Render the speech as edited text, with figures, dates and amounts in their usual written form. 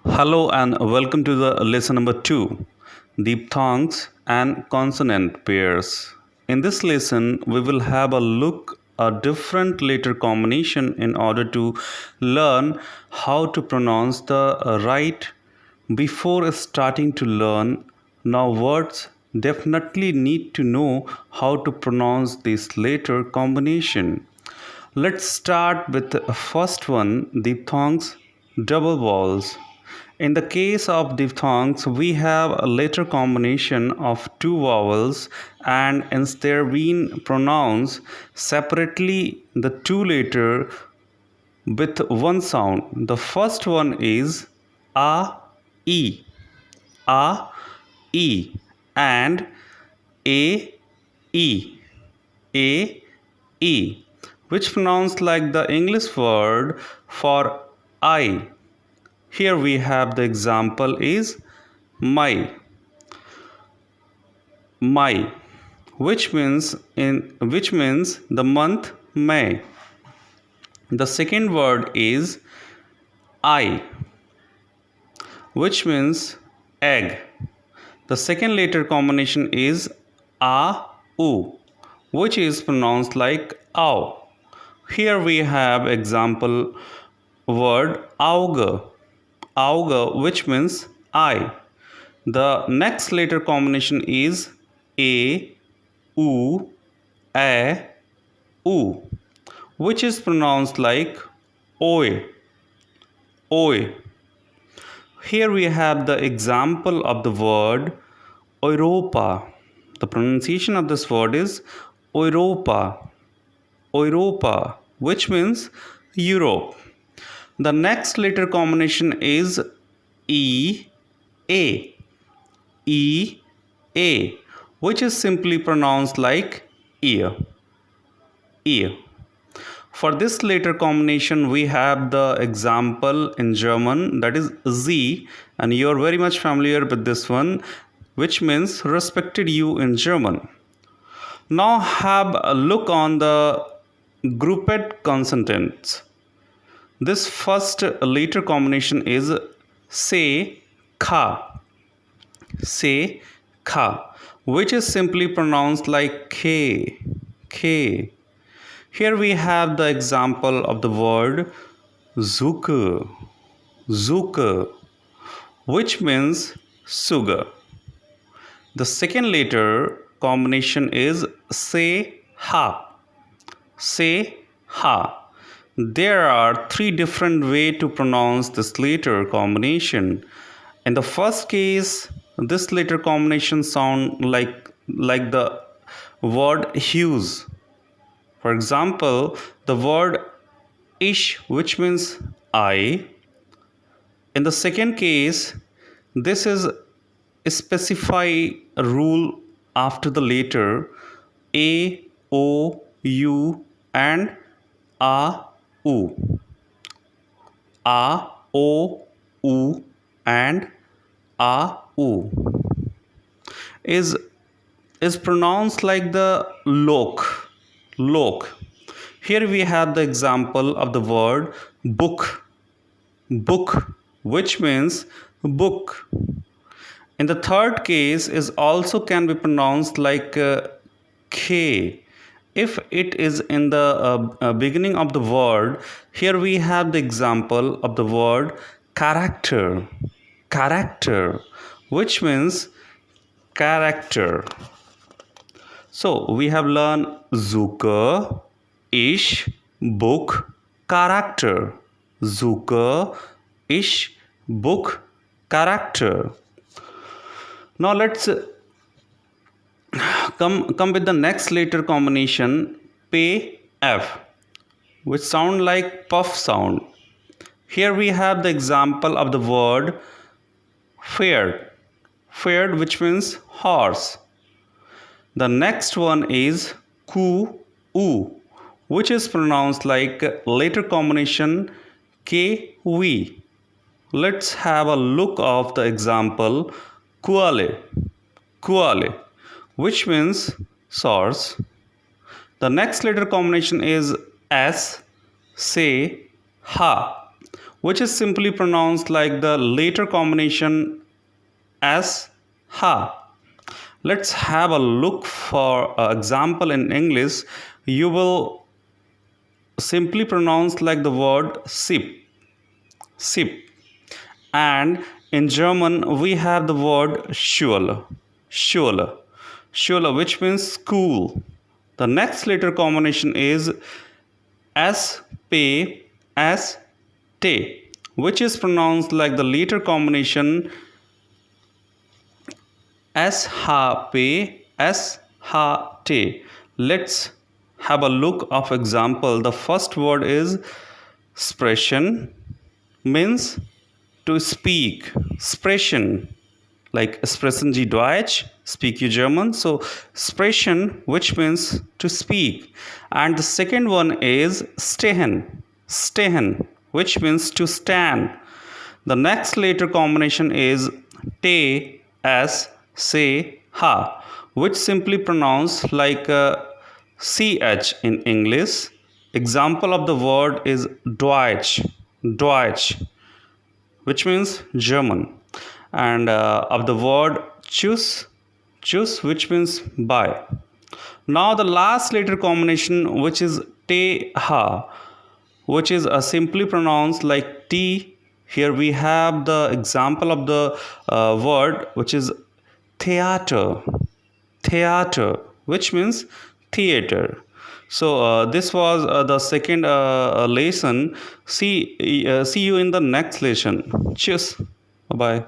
Hello and welcome to the lesson number 2, diphthongs and consonant pairs. In this lesson, we will have a look at different letter combination in order to learn how to pronounce the right. Before starting to learn, now words definitely need to know how to pronounce this letter combination. Let's start with the first one, diphthongs, double vowels. In the case of diphthongs, we have a letter combination of two vowels and instead being pronounced separately the two letter with one sound. The first one is a, e, a, e, and a, e, a, e, which pronounced like the English word for I. Here we have the example is my, my, which means the month May. The second word is I, which means egg. The second letter combination is a, u, which is pronounced like ow. Here we have example word auge, auge, which means I. The next letter combination is a, u, a, u, which is pronounced like oe, oe. Here we have the example of the word Europa. The pronunciation of this word is Europa, Europa, which means Europe. The next letter combination is E, A, E, A, which is simply pronounced like ear, ear. For this letter combination, we have the example in German, that is Z, and you are very much familiar with this one, which means respected you in German. Now have a look on the grouped consonants. This first letter combination is se, kha, se, kha, which is simply pronounced like k, k. Here we have the example of the word zucker, zucker, which means sugar. The second letter combination is se, ha, se, ha. There are three different ways to pronounce this letter combination. In the first case, this letter combination sound like the word hues. For example, the word ish, which means I. In the second case, this is specify a rule after the letter a, o, u, and a, u. A, o, u, and a, u is pronounced like the lok, lok. Here we have the example of the word book, book, which means book. In the third case is also can be pronounced like k. If it is in the beginning of the word, here we have the example of the word character, character, which means character. So we have learned zucker, ish, book, character. Zucker, ish, book, character. Now let's come with the next letter combination p, f, which sound like puff sound. Here we have the example of the word fared, fared, which means horse. The next one is ku, u, which is pronounced like letter combination k, v. Let's have a look of the example kuale, kuale, which means source. The next letter combination is s, se, ha, which is simply pronounced like the later combination as ha. Let's have a look for example in English. You will simply pronounce like the word sip, sip. And in German, we have the word Schule, Schule, Schule, which means school. The next letter combination is S, P, S, T, which is pronounced like the letter combination S, H, P, S, H, T. Let's have a look of example. The first word is sprechen, means to speak. Sprechen, like sprechen Sie Deutsch, speak you German. So sprechen, which means to speak. And the second one is stehen, stehen, which means to stand. The next letter combination is T, S, C, H, which simply pronounced like CH in English. Example of the word is Deutsch, Deutsch, which means German. And of the word choose, choose, which means buy. Now the last letter combination, which is te ha, which is simply pronounced like T. Here we have the example of the word, which is theater, theater, which means theater. So this was the second lesson. See you in the next lesson. Cheers. Bye bye.